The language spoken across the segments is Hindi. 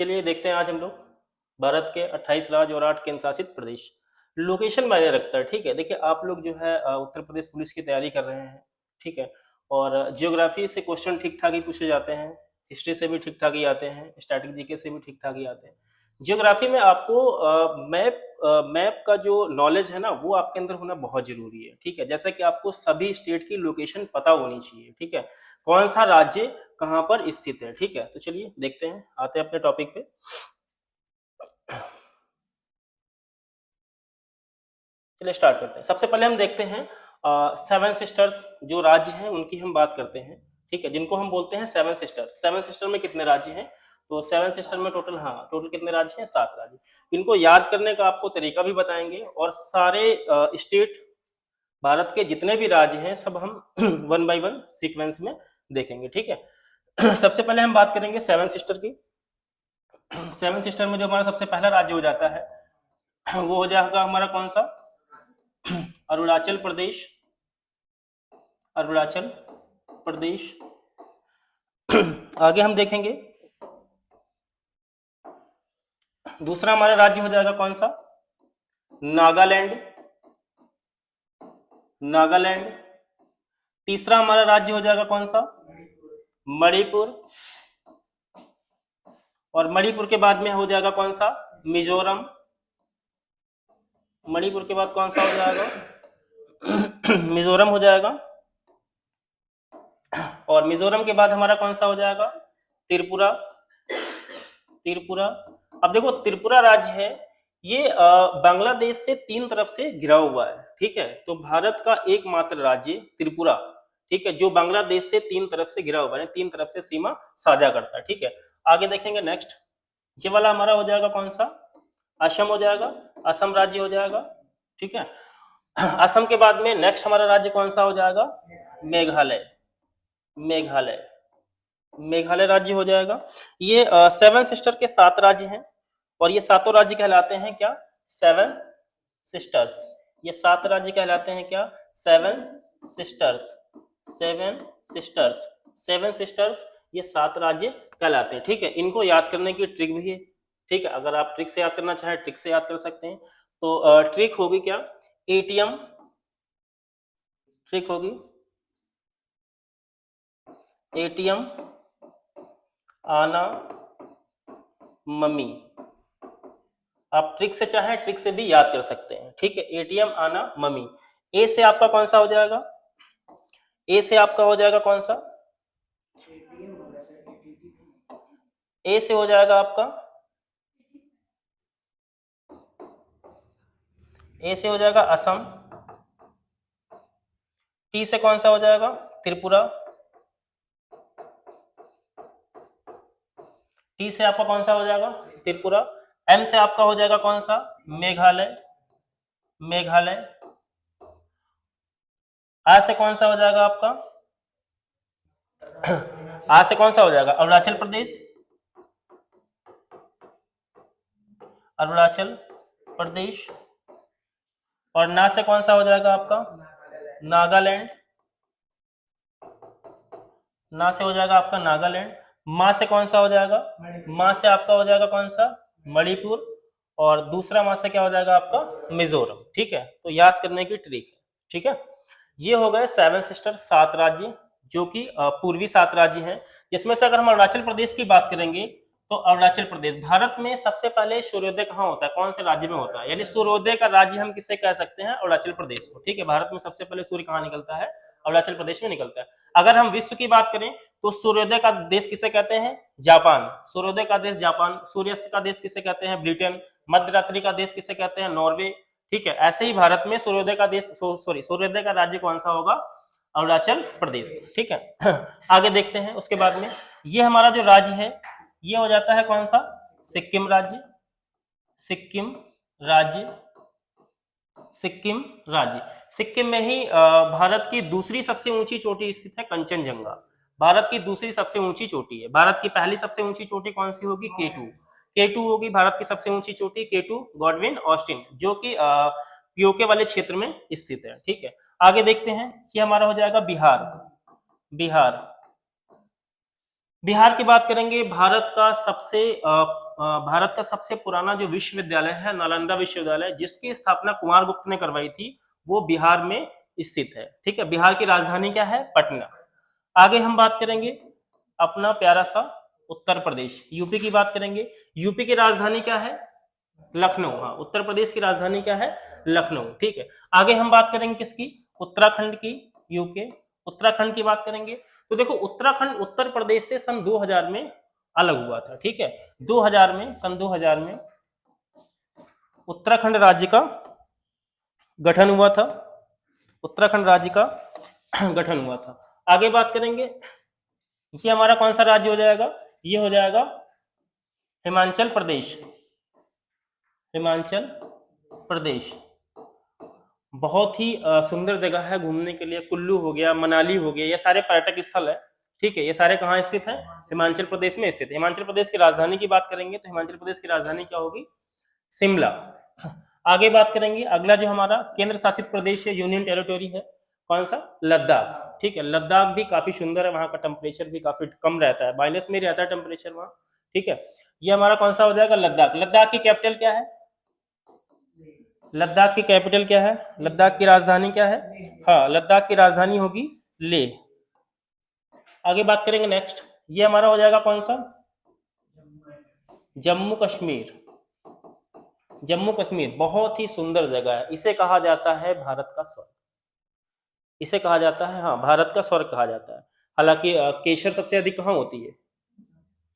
चलिए देखते हैं आज हम लोग भारत के 28 राज्य और 8 केंद्र शासित प्रदेश। लोकेशन मायने रखता है, ठीक है। देखिए आप लोग जो है उत्तर प्रदेश पुलिस की तैयारी कर रहे हैं, ठीक है। और जियोग्राफी से क्वेश्चन ठीक ठाक ही पूछे जाते हैं, हिस्ट्री से भी ठीक ठाक ही आते हैं, स्टैटिक जीके से भी ठीक ठाक ही आते हैं। जियोग्राफी में आपको मैप का जो नॉलेज है ना वो आपके अंदर होना बहुत जरूरी है, ठीक है। जैसा कि आपको सभी स्टेट की लोकेशन पता होनी चाहिए, ठीक है। कौन सा राज्य कहाँ पर स्थित है, ठीक है। तो चलिए देखते हैं, आते हैं अपने टॉपिक पे। चलिए स्टार्ट करते हैं। सबसे पहले हम देखते हैं सेवन सिस्टर्स जो राज्य हैं उनकी हम बात करते हैं, ठीक है, जिनको हम बोलते हैं सेवन सिस्टर। सेवन सिस्टर में कितने राज्य हैं? तो सेवन सिस्टर में टोटल, हाँ, टोटल कितने राज्य हैं? 7 राज्य। इनको याद करने का आपको तरीका भी बताएंगे और सारे स्टेट, भारत के जितने भी राज्य हैं सब हम वन बाय वन सीक्वेंस में देखेंगे, ठीक है। सबसे पहले हम बात करेंगे सेवन सिस्टर की। सेवन सिस्टर में जो हमारा सबसे पहला राज्य हो जाता है वो हो जाएगा हमारा कौन सा? अरुणाचल प्रदेश। अरुणाचल प्रदेश। आगे हम देखेंगे दूसरा हमारा राज्य हो जाएगा कौन सा? नागालैंड। नागालैंड। तीसरा हमारा राज्य हो जाएगा कौन सा? मणिपुर। और मणिपुर के बाद में हो जाएगा कौन सा? मिजोरम। मणिपुर के बाद कौन सा हो जाएगा? मिजोरम हो जाएगा। और मिजोरम के बाद हमारा कौन सा हो जाएगा? त्रिपुरा। त्रिपुरा। अब देखो त्रिपुरा राज्य है ये बांग्लादेश से 3 तरफ से घिरा हुआ है, ठीक है। तो भारत का एकमात्र राज्य त्रिपुरा, ठीक है, जो बांग्लादेश से 3 तरफ से घिरा हुआ है, 3 तरफ से सीमा साझा करता है, ठीक है। आगे देखेंगे नेक्स्ट, ये वाला हमारा हो जाएगा कौन सा? असम हो जाएगा। असम राज्य हो जाएगा, ठीक है। असम के बाद में नेक्स्ट हमारा राज्य कौन सा हो जाएगा? मेघालय। मेघालय। मेघालय राज्य हो जाएगा। ये सेवन सिस्टर के 7 राज्य हैं और ये सातों राज्य कहलाते हैं क्या? Seven sisters. ये 7 राज्य कहलाते हैं क्या? Seven sisters. Seven sisters. Seven sisters ये 7 राज्य कहलाते हैं, ठीक है। इनको याद करने की ट्रिक भी है, ठीक है। अगर आप ट्रिक से याद करना चाहें ट्रिक से याद कर सकते हैं। तो ट्रिक होगी क्या? एटीएम। ट्रिक होगी एटीएम, आना, मम्मी। आप ट्रिक से चाहें ट्रिक से भी याद कर सकते हैं, ठीक है। एटीएम, आना, मम्मी। ए से आपका कौन सा हो जाएगा? ए से आपका हो जाएगा कौन सा? ए से हो जाएगा आपका, ए से हो जाएगा असम। टी से कौन सा हो जाएगा? त्रिपुरा। टी से आपका कौन सा हो जाएगा? त्रिपुरा। एम से आपका हो जाएगा कौन सा? मेघालय। मेघालय। आ से कौन सा हो जाएगा आपका? आ से कौन सा हो जाएगा? अरुणाचल प्रदेश। अरुणाचल प्रदेश। और ना से कौन सा हो जाएगा आपका? नागालैंड। ना से हो जाएगा आपका नागालैंड। माँ से कौन सा हो जाएगा? माँ से आपका हो जाएगा कौन सा? मणिपुर। और दूसरा माँ से क्या हो जाएगा आपका? मिजोरम, ठीक है। तो याद करने की ट्रिक है, ठीक है। ये हो गए सेवन सिस्टर 7 राज्य, जो कि पूर्वी 7 राज्य हैं। जिसमें से अगर हम अरुणाचल प्रदेश की बात करेंगे तो अरुणाचल प्रदेश, भारत में सबसे पहले सूर्योदय कहाँ होता है? कौन से राज्य में होता है? यानी सूर्योदय का राज्य हम किसे कह सकते हैं? अरुणाचल प्रदेश को, ठीक है। भारत में सबसे पहले सूर्य कहाँ निकलता है? अरुणाचल प्रदेश में निकलता है। अगर हम विश्व की बात करें तो सूर्योदय का देश किसे कहते हैं? जापान। सूर्योदय का देश जापान। सूर्यास्त का देश किसे कहते हैं? ब्रिटेन। मध्यरात्रि का देश किसे कहते हैं? नॉर्वे, ठीक है। ऐसे ही भारत में सूर्योदय का देश, सॉरी, सूर्योदय का राज्य कौन सा होगा? अरुणाचल प्रदेश, ठीक है। आगे देखते हैं उसके बाद में, ये हमारा जो राज्य है ये हो जाता है कौन सा? सिक्किम राज्य। सिक्किम राज्य। सिक्किम राज्य। सिक्किम में ही भारत की दूसरी सबसे ऊंची चोटी स्थित है, कंचनजंगा। भारत की दूसरी सबसे ऊंची चोटी है। भारत की पहली सबसे ऊंची चोटी कौन सी होगी? केटू। केटू होगी भारत की सबसे ऊंची चोटी, केटू गॉडविन ऑस्टिन, जो कि पीओके वाले क्षेत्र में स्थित है, ठीक है। आगे देखते हैं कि हमारा हो जाएगा बिहार। बिहार। बिहार की बात करेंगे, भारत का सबसे भारत का सबसे पुराना जो विश्वविद्यालय है नालंदा विश्वविद्यालय, जिसकी स्थापना कुमार गुप्त ने करवाई थी, वो बिहार में स्थित है। ठीक है, बिहार की राजधानी क्या है? पटना। आगे हम बात करेंगे अपना प्यारा सा उत्तर प्रदेश, यूपी की बात करेंगे। यूपी की राजधानी क्या है? लखनऊ। हाँ, उत्तर प्रदेश की राजधानी क्या है? लखनऊ। ठीक है, आगे हम बात करेंगे किसकी? उत्तराखंड की, यूके। उत्तराखंड की बात करेंगे तो देखो, उत्तराखंड उत्तर प्रदेश से सन 2000 में अलग हुआ था। ठीक है, 2000 में, सन 2000 में उत्तराखंड राज्य का गठन हुआ था। उत्तराखंड राज्य का गठन हुआ था। आगे बात करेंगे, ये हमारा कौन सा राज्य हो जाएगा? ये हो जाएगा हिमाचल प्रदेश। हिमाचल प्रदेश बहुत ही सुंदर जगह है घूमने के लिए। कुल्लू हो गया, मनाली हो गया, ये सारे पर्यटक स्थल है। ठीक है, ये सारे कहाँ स्थित है? हिमाचल प्रदेश में स्थित है। हिमाचल प्रदेश की राजधानी की बात करेंगे तो हिमाचल प्रदेश की राजधानी क्या होगी? शिमला। आगे बात करेंगे, अगला जो हमारा केंद्र शासित प्रदेश है, यूनियन टेरिटोरी है, कौन सा? लद्दाख। ठीक है, लद्दाख भी काफी सुंदर है, वहां का टेम्परेचर भी काफी कम रहता है, माइनस में रहता है टेम्परेचर वहां। ठीक है, ये हमारा कौन सा हो जाएगा? लद्दाख। लद्दाख की कैपिटल क्या है? लद्दाख की कैपिटल क्या है? लद्दाख की राजधानी क्या है? हाँ, लद्दाख की राजधानी होगी लेह। आगे बात करेंगे नेक्स्ट, ये हमारा हो जाएगा कौन सा? जम्मू कश्मीर। जम्मू कश्मीर बहुत ही सुंदर जगह है, इसे कहा जाता है भारत का स्वर्ग। इसे कहा जाता है, हाँ, भारत का स्वर्ग कहा जाता है। हालांकि केसर सबसे अधिक कहाँ होती है?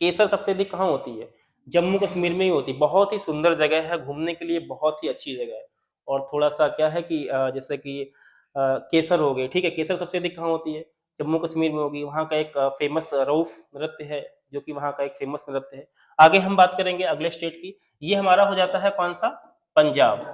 केसर सबसे अधिक कहाँ होती है? जम्मू कश्मीर में ही होती है। बहुत ही सुंदर जगह है घूमने के लिए, बहुत ही अच्छी जगह है। और थोड़ा सा क्या है कि जैसे कि केसर हो गए, ठीक है, केसर सबसे अधिक कहाँ होती है? जम्मू कश्मीर में होगी। वहाँ का एक फेमस रऊफ नृत्य है, जो कि वहाँ का एक फेमस नृत्य है। आगे हम बात करेंगे अगले स्टेट की, ये हमारा हो जाता है कौन सा? पंजाब।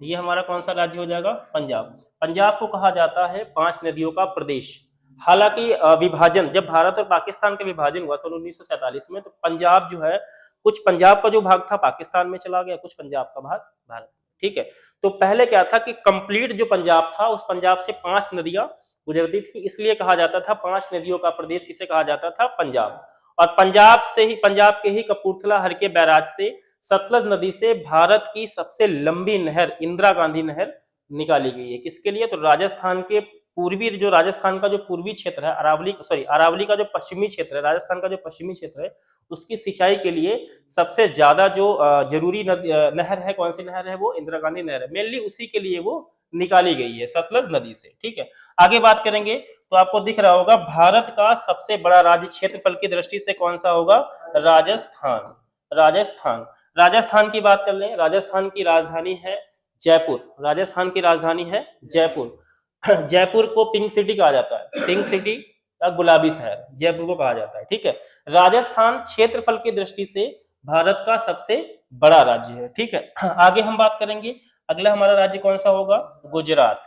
ये हमारा कौन सा राज्य हो जाएगा? पंजाब। पंजाब को कहा जाता है 5 नदियों का प्रदेश। हालांकि विभाजन, जब भारत और पाकिस्तान का विभाजन हुआ सन 1947 में, तो पंजाब जो है, कुछ पंजाब का जो भाग था पाकिस्तान में चला गया, कुछ पंजाब का भाग भारत। ठीक है, तो पहले क्या था कि कंप्लीट जो पंजाब था, उस पंजाब से 5 नदियां गुजरती थी, इसलिए कहा जाता था 5 नदियों का प्रदेश किसे कहा जाता था? पंजाब। और पंजाब से ही, पंजाब के ही कपूरथला हरके बैराज से सतलज नदी से भारत की सबसे लंबी नहर इंदिरा गांधी नहर निकाली गई है। किसके लिए? तो राजस्थान के पूर्वी, जो राजस्थान का जो पूर्वी क्षेत्र है, अरावली का जो पश्चिमी क्षेत्र है, राजस्थान का जो पश्चिमी क्षेत्र है, उसकी सिंचाई के लिए सबसे ज्यादा जो जरूरी नहर है, कौन सी नहर है? वो इंदिरा गांधी नहर है। मेनली उसी के लिए वो निकाली गई है, सतलज नदी से। ठीक है, आगे बात करेंगे तो आपको दिख रहा होगा भारत का सबसे बड़ा राज्य क्षेत्रफल की दृष्टि से कौन सा होगा? राजस्थान। राजस्थान। राजस्थान की बात कर लें, राजस्थान की राजधानी है जयपुर। राजस्थान की राजधानी है जयपुर। जयपुर को पिंक सिटी कहा जाता है, पिंक सिटी का गुलाबी शहर जयपुर को कहा जाता है। ठीक है, राजस्थान क्षेत्रफल की दृष्टि से भारत का सबसे बड़ा राज्य है। ठीक है, आगे हम बात करेंगे, अगला हमारा राज्य कौन सा होगा? गुजरात।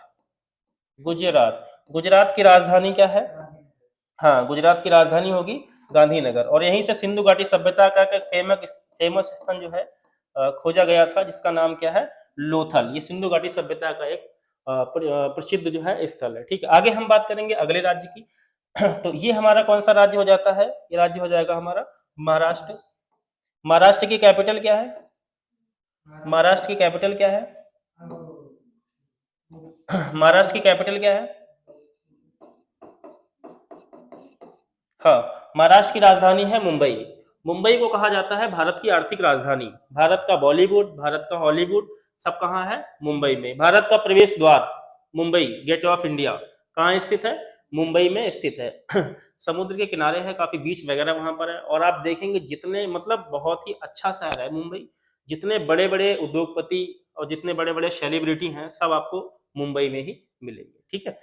गुजरात। गुजरात की राजधानी क्या है? हाँ, गुजरात की राजधानी होगी गांधीनगर। और यहीं से सिंधु घाटी सभ्यता का एक फेमस स्थल जो है खोजा गया था, जिसका नाम क्या है? लोथल। ये सिंधु घाटी सभ्यता का एक प्रसिद्ध जो है स्थल है। ठीक है, आगे हम बात करेंगे अगले राज्य की। तो ये हमारा कौन सा राज्य हो जाता है? ये राज्य हो जाएगा हमारा महाराष्ट्र। महाराष्ट्र की कैपिटल क्या है? महाराष्ट्र की कैपिटल क्या है? महाराष्ट्र की कैपिटल क्या है? हाँ, महाराष्ट्र की राजधानी है मुंबई। मुंबई को कहा जाता है भारत की आर्थिक राजधानी। भारत का बॉलीवुड, भारत का हॉलीवुड सब कहाँ है? मुंबई में। भारत का प्रवेश द्वार मुंबई, गेट ऑफ इंडिया कहाँ स्थित है? मुंबई में स्थित है। समुद्र के किनारे है, काफी बीच वगैरह वहां पर है। और आप देखेंगे जितने, मतलब बहुत ही अच्छा शहर है मुंबई। जितने बड़े बड़े उद्योगपति और जितने बड़े बड़े सेलिब्रिटी हैं, सब आपको मुंबई में ही मिलेंगे। ठीक है,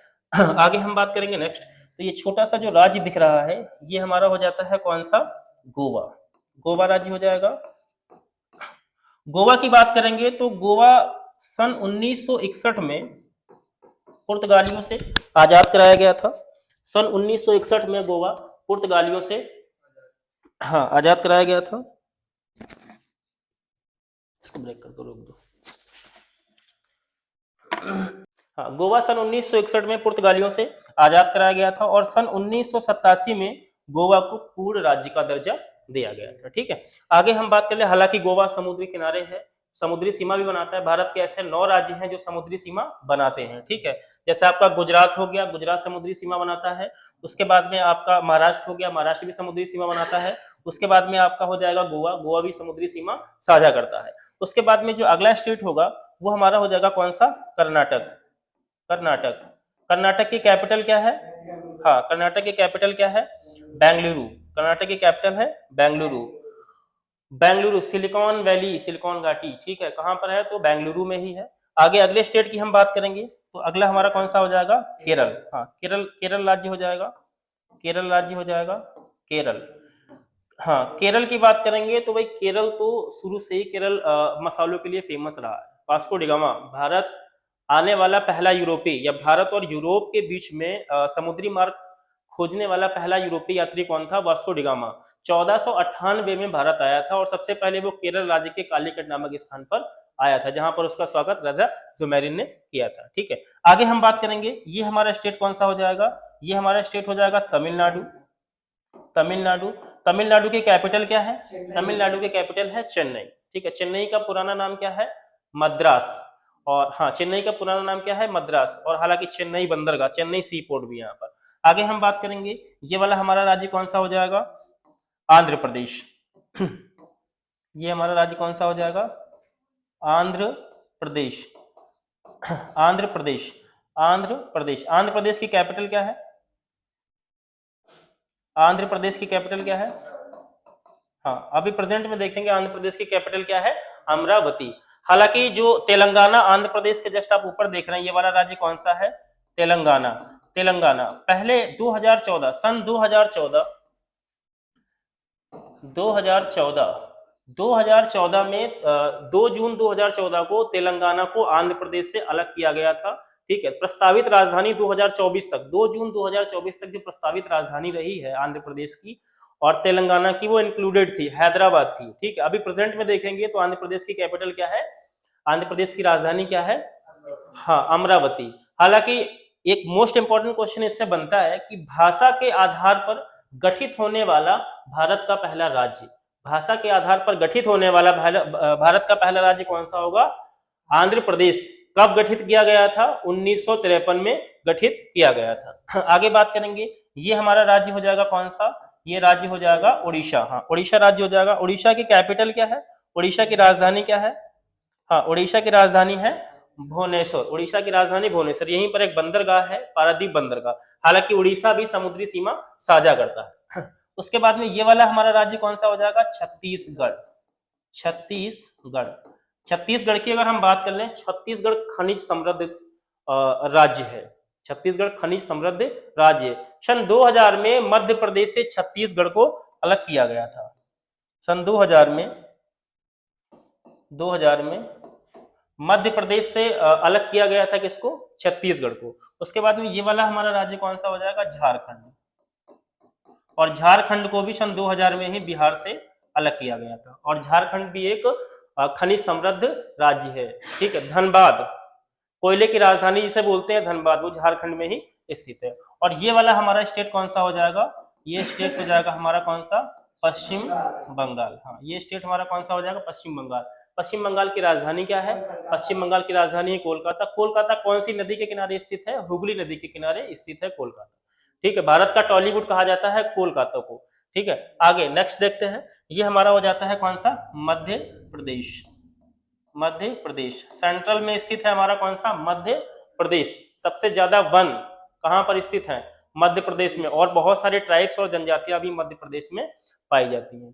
आगे हम बात करेंगे नेक्स्ट। तो ये छोटा सा जो राज्य दिख रहा है, ये हमारा हो जाता है कौन सा? गोवा। गोवा राज्य हो जाएगा। गोवा की बात करेंगे तो गोवा सन 1961 में पुर्तगालियों से आजाद कराया गया था। सन 1961 में गोवा पुर्तगालियों से, हाँ, आजाद कराया गया था। इसको ब्रेक कर दो, रोक दो। हाँ, गोवा सन 1961 में पुर्तगालियों से आजाद कराया गया था और सन 1987 में गोवा को पूर्ण राज्य का दर्जा दिया गया था। ठीक है, आगे हम बात कर ले। हालांकि गोवा समुद्री किनारे है, समुद्री सीमा भी बनाता है। भारत के ऐसे 9 राज्य हैं जो समुद्री सीमा बनाते हैं। ठीक है, जैसे आपका गुजरात हो गया, गुजरात समुद्री सीमा बनाता है। उसके बाद में आपका महाराष्ट्र हो गया, महाराष्ट्र भी समुद्री सीमा बनाता है। उसके बाद में आपका हो जाएगा गोवा, गोवा भी समुद्री सीमा साझा करता है। उसके बाद में जो अगला स्टेट होगा वो हमारा हो जाएगा कौन सा? कर्नाटक। कर्नाटक, कर्नाटक की कैपिटल क्या है? हाँ, कर्नाटक की कैपिटल क्या है? बेंगलुरु। कर्नाटक की कैपिटल है Bengaluru. Bengaluru, silicon valley, silicon घाटी, ठीक है, कहां पर है? तो बेंगलुरु में ही है। आगे अगले स्टेट की हम बात करेंगे तो अगला हमारा कौन सा हो जाएगा? केरल। हाँ, केरल, केरल राज्य हो जाएगा, केरल राज्य हो जाएगा, केरल। हाँ, केरल की बात करेंगे तो भाई केरल तो शुरू से ही केरल मसालों के लिए फेमस रहा है। वास्को डी गामा, भारत आने वाला पहला यूरोपीय, या भारत और यूरोप के बीच में समुद्री मार्ग खोजने वाला पहला यूरोपीय यात्री कौन था? Vasco D gamma. 1498 में भारत आया था और सबसे पहले वो केरल राज्य के कालीकट नामक स्थान पर आया था, जहां पर उसका स्वागत राजा जुमेरिन ने किया था। ठीक है, आगे हम बात करेंगे, ये हमारा स्टेट कौन सा हो जाएगा? ये हमारा स्टेट हो जाएगा तमिलनाडु। तमिलनाडु, तमिलनाडु की कैपिटल क्या है? तमिलनाडु की कैपिटल है चेन्नई। ठीक है, चेन्नई का पुराना नाम क्या है? मद्रास। और हाँ, चेन्नई का पुराना नाम क्या है? मद्रास। और हालांकि चेन्नई बंदरगाह, चेन्नई सी पोर्ट भी यहाँ पर। आगे हम बात करेंगे, ये वाला हमारा राज्य कौन सा हो जाएगा? आंध्र प्रदेश। ये हमारा राज्य कौन सा हो जाएगा? आंध्र प्रदेश। आंध्र प्रदेश, आंध्र प्रदेश। आंध्र प्रदेश की कैपिटल क्या है? आंध्र प्रदेश की कैपिटल क्या है? हाँ, अभी प्रेजेंट में देखेंगे आंध्र प्रदेश की कैपिटल क्या है? अमरावती। हालांकि जो तेलंगाना आंध्र प्रदेश के जस्ट आप ऊपर देख रहे हैं, ये वाला राज्य कौन सा है? तेलंगाना। तेलंगाना पहले 2014, सन 2014 में 2 जून 2014 को तेलंगाना को आंध्र प्रदेश से अलग किया गया था। ठीक है, प्रस्तावित राजधानी 2024 तक, 2 जून 2024 तक जो प्रस्तावित राजधानी रही है आंध्र प्रदेश की और तेलंगाना की, वो इंक्लूडेड थी, हैदराबाद थी। ठीक है, अभी प्रेजेंट में देखेंगे तो आंध्र प्रदेश की कैपिटल क्या है? आंध्र प्रदेश की राजधानी क्या है? हाँ, अमरावती। हालांकि एक मोस्ट इंपॉर्टेंट क्वेश्चन इससे बनता है कि भाषा के आधार पर गठित होने वाला भारत का पहला राज्य, भाषा के आधार पर गठित होने वाला भारत का पहला राज्य कौन सा होगा? आंध्र प्रदेश। कब गठित किया गया था? 1953 में गठित किया गया था। आगे बात करेंगे, ये हमारा राज्य हो जाएगा कौन सा? ये राज्य हो जाएगा उड़ीसा। हाँ, उड़ीसा राज्य हो जाएगा। उड़ीसा की कैपिटल क्या है? उड़ीसा की राजधानी क्या है? हाँ, उड़ीसा की राजधानी है भुवनेश्वर। उड़ीसा की राजधानी भुवनेश्वर। यहीं पर एक बंदरगाह है, पारादीप बंदरगाह। हालांकि उड़ीसा भी समुद्री सीमा साझा करता है। उसके बाद में ये वाला हमारा राज्य कौन सा हो जाएगा? छत्तीसगढ़। छत्तीसगढ़, छत्तीसगढ़ की अगर हम बात कर लें, छत्तीसगढ़ खनिज समृद्ध राज्य है। छत्तीसगढ़ खनिज समृद्ध राज्य। सन 2000 में मध्य प्रदेश से छत्तीसगढ़ को अलग किया गया था। सन 2000 में मध्य प्रदेश से अलग किया गया था किसको? छत्तीसगढ़ को। उसके बाद में ये वाला हमारा राज्य कौन सा हो जाएगा? झारखंड। और झारखंड को भी सन 2000 में ही बिहार से अलग किया गया था। और झारखंड भी एक खनिज समृद्ध राज्य है। ठीक है, धनबाद, कोयले की राजधानी जिसे बोलते हैं धनबाद, वो झारखंड में ही स्थित है। और ये वाला हमारा स्टेट कौन सा हो जाएगा? ये स्टेट हो जाएगा हमारा कौन सा? पश्चिम बंगाल। हाँ, ये स्टेट हमारा कौन सा हो जाएगा? पश्चिम बंगाल। पश्चिम बंगाल की राजधानी क्या है? पश्चिम बंगाल की राजधानी है कोलकाता। कोलकाता कौन सी नदी के किनारे स्थित है? हुगली नदी के किनारे स्थित है कोलकाता। ठीक है, भारत का टॉलीवुड कहा जाता है कोलकाता को। ठीक है, आगे नेक्स्ट देखते हैं, ये हमारा हो जाता है कौन सा? मध्य प्रदेश। मध्य प्रदेश सेंट्रल में स्थित है हमारा कौन सा? मध्य प्रदेश। सबसे ज्यादा वन कहां पर स्थित है? मध्य प्रदेश में। और बहुत सारे ट्राइब्स और जनजातियां भी मध्य प्रदेश में पाई जाती हैं।